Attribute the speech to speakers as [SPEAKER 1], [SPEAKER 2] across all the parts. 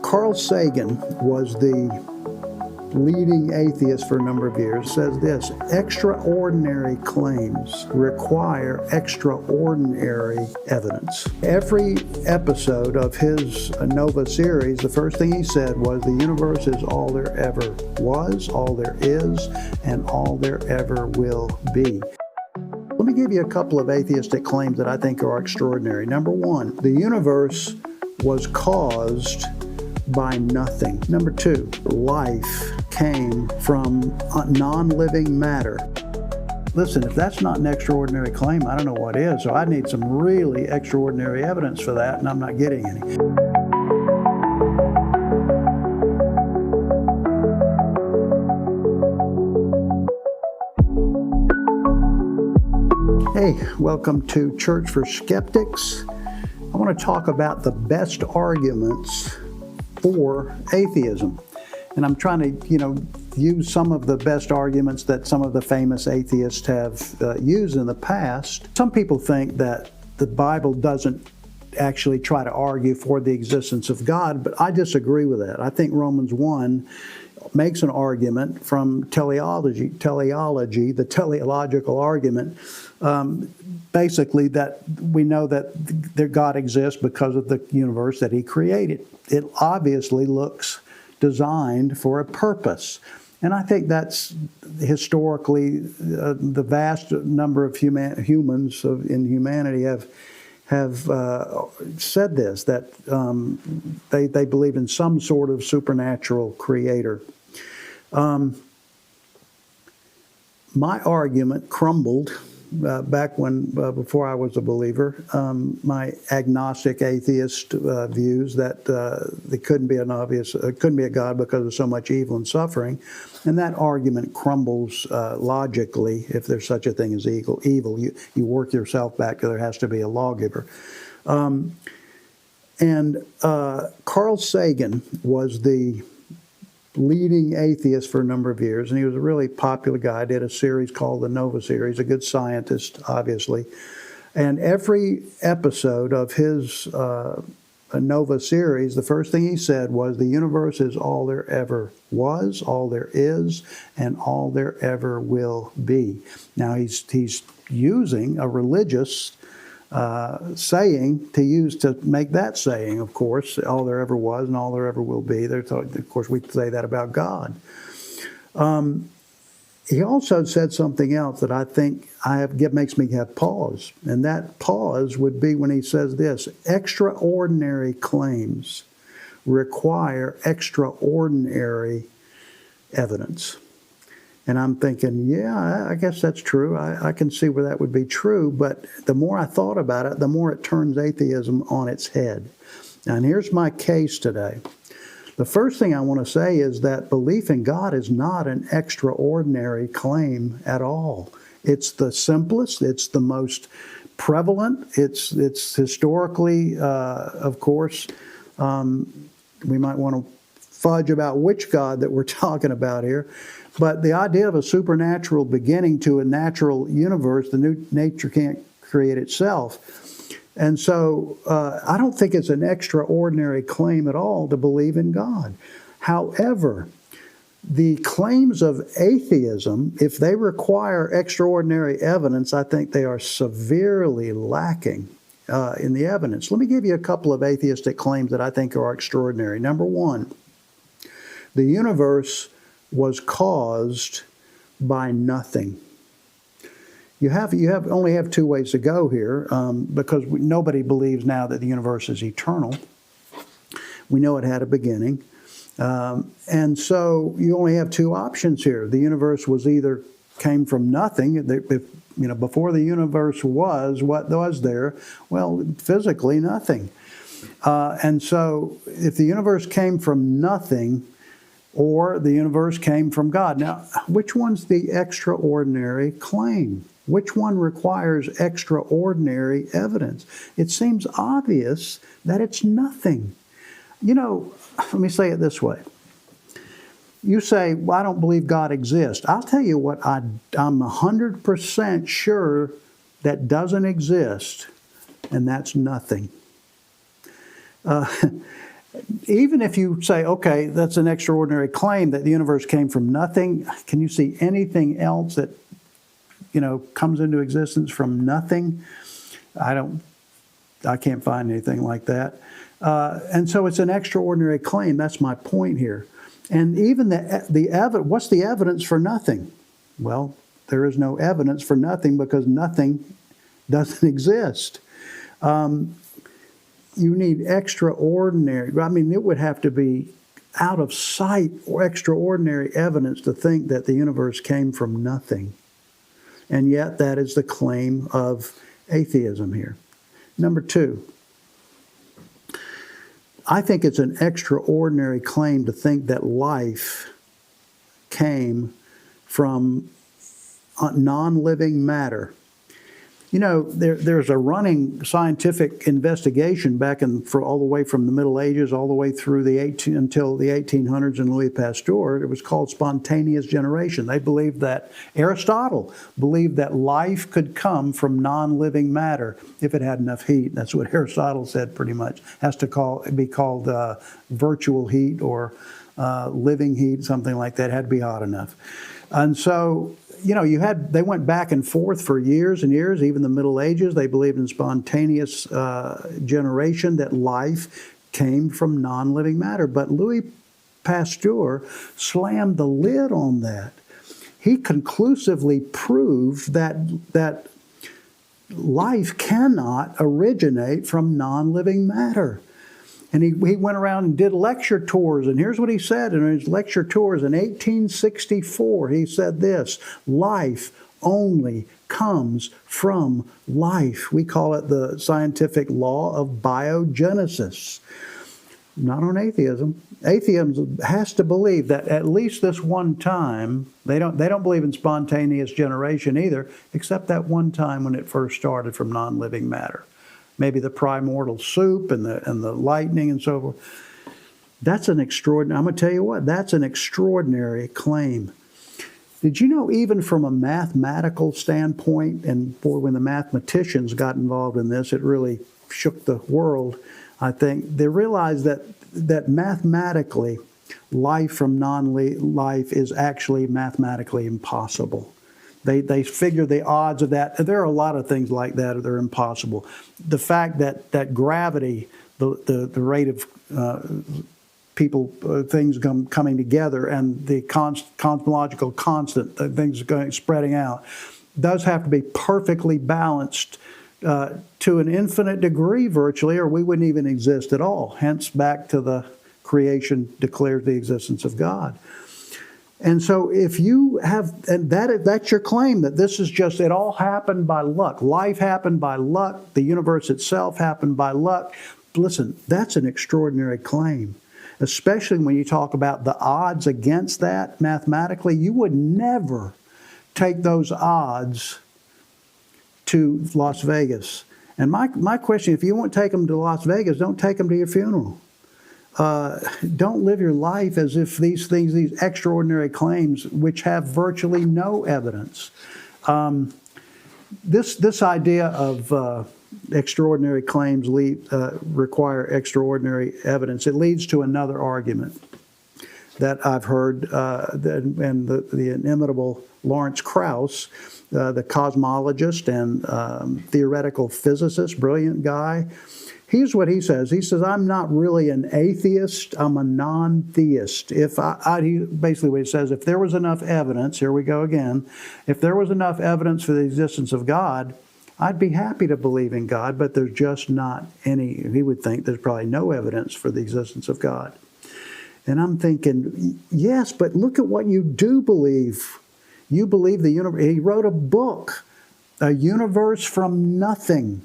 [SPEAKER 1] Carl Sagan was the leading atheist for a number of years, says this: extraordinary claims require extraordinary evidence. Every episode of his Nova series, the first thing he said was the universe is all there ever was, all there is, and all there ever will be. Let me give you a couple of atheistic claims that I think are extraordinary. Number one, the universe was caused by nothing. Number two, life came from non-living matter. Listen, if that's not an extraordinary claim, I don't know what is. So I need some really extraordinary evidence for that, and I'm not getting any. Hey, welcome to Church for Skeptics. I want to talk about the best arguments for atheism. And I'm trying to, use some of the best arguments that some of the famous atheists have used in the past. Some people think that the Bible doesn't actually try to argue for the existence of God, but I disagree with that. I think Romans 1 makes an argument from teleology, the teleological argument, basically that we know that God exists because of the universe that He created. It obviously looks designed for a purpose. And I think that's historically the vast number of humans in humanity have said this, that they believe in some sort of supernatural creator. My argument crumbled back before I was a believer. My agnostic atheist views that there couldn't be a God because of so much evil and suffering, and that argument crumbles logically if there's such a thing as evil. You work yourself back to there has to be a lawgiver. Carl Sagan was the leading atheist for a number of years, and he was a really popular guy. Did a series called the Nova series, a good scientist, obviously. And every episode of his Nova series, the first thing he said was the universe is all there ever was, all there is, and all there ever will be. Now he's using a religious saying to make that saying, of course, all there ever was and all there ever will be. Of course, we say that about God. He also said something else that I think makes me have pause, and that pause would be when he says this: extraordinary claims require extraordinary evidence. And I'm thinking, yeah, I guess that's true. I can see where that would be true. But the more I thought about it, the more it turns atheism on its head. And here's my case today. The first thing I want to say is that belief in God is not an extraordinary claim at all. It's the simplest. It's the most prevalent. It's historically, of course, we might want to fudge about which God that we're talking about here. But the idea of a supernatural beginning to a natural universe, the new nature can't create itself. And so I don't think it's an extraordinary claim at all to believe in God. However, the claims of atheism, if they require extraordinary evidence, I think they are severely lacking in the evidence. Let me give you a couple of atheistic claims that I think are extraordinary. Number one, the universe was caused by nothing. You only have two ways to go here, because nobody believes now that the universe is eternal. We know it had a beginning, and so you only have two options here. The universe was either came from nothing. Before the universe was, what was there? Well, physically nothing. And so, if the universe came from nothing, or the universe came from God. Now, which one's the extraordinary claim? Which one requires extraordinary evidence? It seems obvious that it's nothing. Let me say it this way. You say, well, I don't believe God exists. I'll tell you what I'm 100% sure that doesn't exist, and that's nothing. even if you say, okay, that's an extraordinary claim that the universe came from nothing, can you see anything else that, comes into existence from nothing? I can't find anything like that. And so it's an extraordinary claim. That's my point here. And even what's the evidence for nothing? Well, there is no evidence for nothing because nothing doesn't exist. You need extraordinary, it would have to be out of sight or extraordinary evidence to think that the universe came from nothing. And yet that is the claim of atheism here. Number two, I think it's an extraordinary claim to think that life came from non-living matter. There's a running scientific investigation back all the way from the Middle Ages all the way through until the 1800s and Louis Pasteur. It was called spontaneous generation. They believed that Aristotle believed that life could come from non-living matter if it had enough heat. That's what Aristotle said pretty much. Has to be called virtual heat or living heat, something like that. It had to be hot enough. And so they went back and forth for years and years, even the Middle Ages. They believed in spontaneous generation, that life came from non-living matter. But Louis Pasteur slammed the lid on that. He conclusively proved that life cannot originate from non-living matter. And he went around and did lecture tours. And here's what he said in his lecture tours in 1864. He said this: life only comes from life. We call it the scientific law of abiogenesis. Not on atheism. Atheism has to believe that at least this one time, they don't believe in spontaneous generation either, except that one time when it first started from non-living matter. Maybe the primordial soup and the lightning and so forth. That's an extraordinary, I'm going to tell you what, that's an extraordinary claim. Did you know even from a mathematical standpoint, and boy, when the mathematicians got involved in this, it really shook the world, I think. They realized that mathematically, life from non-life is actually mathematically impossible. They figure the odds of that. There are a lot of things like that are impossible. The fact that gravity, the rate of things coming together, and the cosmological constant, things spreading out, does have to be perfectly balanced to an infinite degree virtually, or we wouldn't even exist at all. Hence, back to the creation declares the existence of God. And so if you have, and that's your claim, that this is just, it all happened by luck. Life happened by luck. The universe itself happened by luck. Listen, that's an extraordinary claim, especially when you talk about the odds against that mathematically. You would never take those odds to Las Vegas. And my question, if you won't take them to Las Vegas, don't take them to your funeral. Don't live your life as if these extraordinary claims, which have virtually no evidence. This idea of extraordinary claims require extraordinary evidence. It leads to another argument that I've heard, and the inimitable Lawrence Krauss, the cosmologist and theoretical physicist, brilliant guy. Here's what he says. He says, I'm not really an atheist, I'm a non-theist. Basically what he says, if there was enough evidence, here we go again, if there was enough evidence for the existence of God, I'd be happy to believe in God, but there's just not any, he would think there's probably no evidence for the existence of God. And I'm thinking, yes, but look at what you do believe. You believe the universe. He wrote a book, A Universe from Nothing.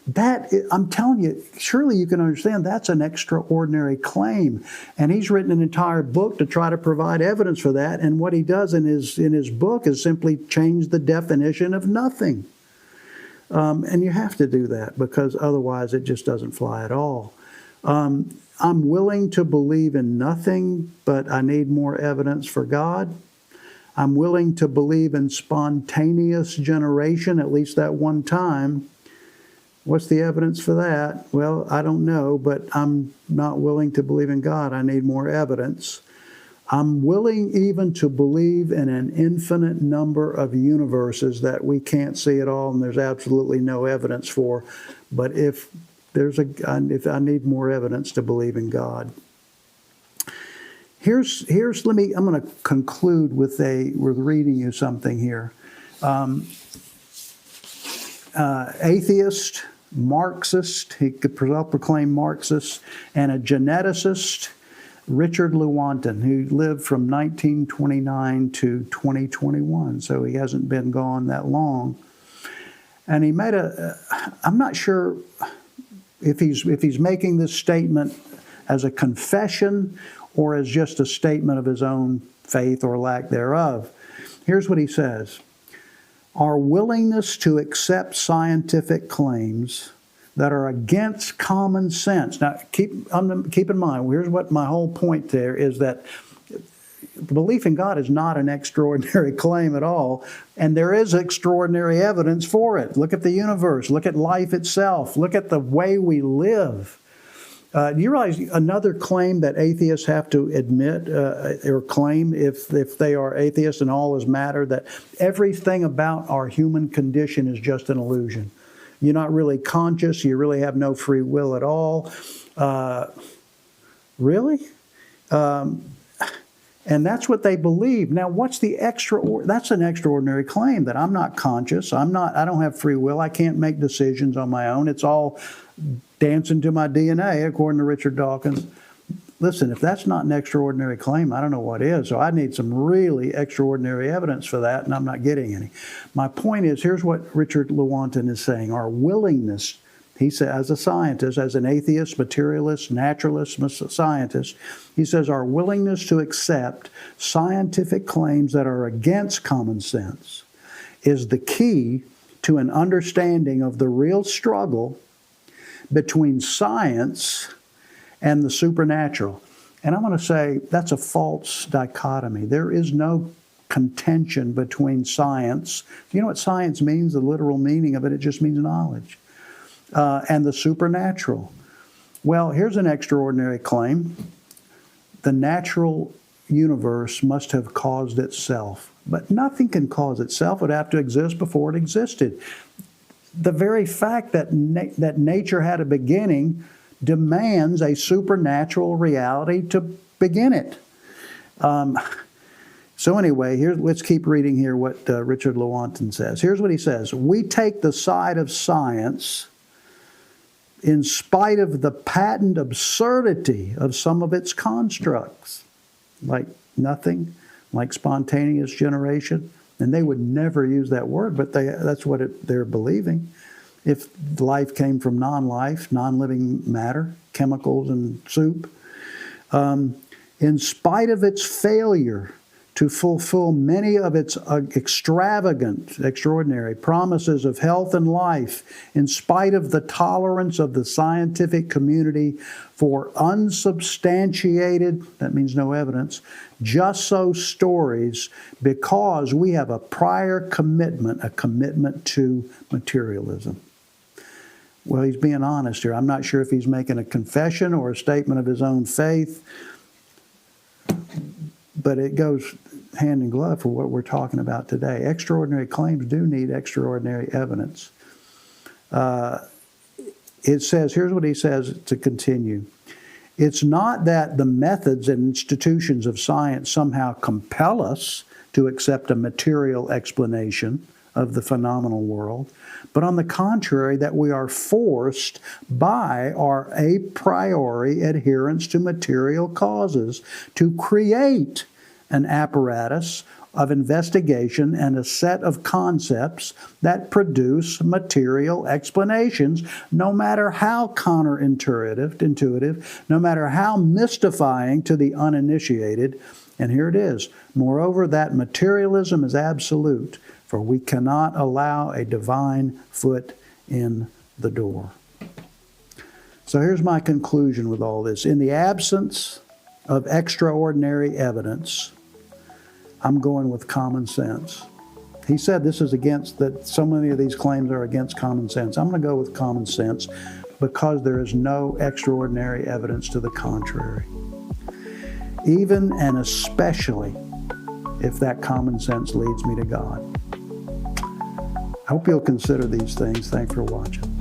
[SPEAKER 1] That, I'm telling you, surely you can understand that's an extraordinary claim. And he's written an entire book to try to provide evidence for that. And what he does in his book is simply change the definition of nothing. And you have to do that because otherwise it just doesn't fly at all. I'm willing to believe in nothing, but I need more evidence for God. I'm willing to believe in spontaneous generation, at least that one time. What's the evidence for that? Well, I don't know, but I'm not willing to believe in God. I need more evidence. I'm willing even to believe in an infinite number of universes that we can't see at all and there's absolutely no evidence for. But if I need more evidence to believe in God. I'm going to conclude with reading you something here. Atheist, Marxist, he could self-proclaim Marxist, and a geneticist, Richard Lewontin, who lived from 1929 to 2021, so he hasn't been gone that long. And he made I'm not sure if he's making this statement as a confession or as just a statement of his own faith or lack thereof. Here's what he says. Our willingness to accept scientific claims that are against common sense. Now, keep in mind, here's what my whole point there is, that belief in God is not an extraordinary claim at all, and there is extraordinary evidence for it. Look at the universe. Look at life itself. Look at the way we live. Do you realize another claim that atheists have to admit or claim if they are atheists and all is matter, that everything about our human condition is just an illusion? You're not really conscious. You really have no free will at all. Really? And that's what they believe. Now, what's the that's an extraordinary claim, that I'm not conscious. I don't have free will. I can't make decisions on my own. It's all dancing to my DNA, according to Richard Dawkins. Listen, if that's not an extraordinary claim, I don't know what is. So I need some really extraordinary evidence for that, and I'm not getting any. My point is, here's what Richard Lewontin is saying. Our willingness, he says, as a scientist, as an atheist, materialist, naturalist, scientist, he says our willingness to accept scientific claims that are against common sense is the key to an understanding of the real struggle between science and the supernatural. And I'm going to say that's a false dichotomy. There is no contention between science. You know what science means? The literal meaning of it, it just means knowledge. And the supernatural. Well, here's an extraordinary claim. The natural universe must have caused itself. But nothing can cause itself. It would have to exist before it existed. The very fact that nature had a beginning demands a supernatural reality to begin it. So anyway, let's keep reading here what Richard Lewontin says. Here's what he says. We take the side of science in spite of the patent absurdity of some of its constructs, like nothing, like spontaneous generation. And they would never use that word, but that's what they're believing. If life came from non-life, non-living matter, chemicals and soup, in spite of its failure to fulfill many of its extravagant, extraordinary promises of health and life, in spite of the tolerance of the scientific community for unsubstantiated, that means no evidence, just so stories, because we have a prior commitment, a commitment to materialism. Well, he's being honest here. I'm not sure if he's making a confession or a statement of his own faith, but it goes hand in glove for what we're talking about today. Extraordinary claims do need extraordinary evidence. It says, here's what he says to continue. It's not that the methods and institutions of science somehow compel us to accept a material explanation of the phenomenal world, but on the contrary, that we are forced by our a priori adherence to material causes to create an apparatus of investigation and a set of concepts that produce material explanations, no matter how counterintuitive, no matter how mystifying to the uninitiated. And here it is. Moreover, that materialism is absolute, for we cannot allow a divine foot in the door. So here's my conclusion with all this. In the absence of extraordinary evidence, I'm going with common sense. He said this is against, that so many of these claims are against common sense. I'm going to go with common sense because there is no extraordinary evidence to the contrary. Even and especially if that common sense leads me to God. I hope you'll consider these things. Thanks for watching.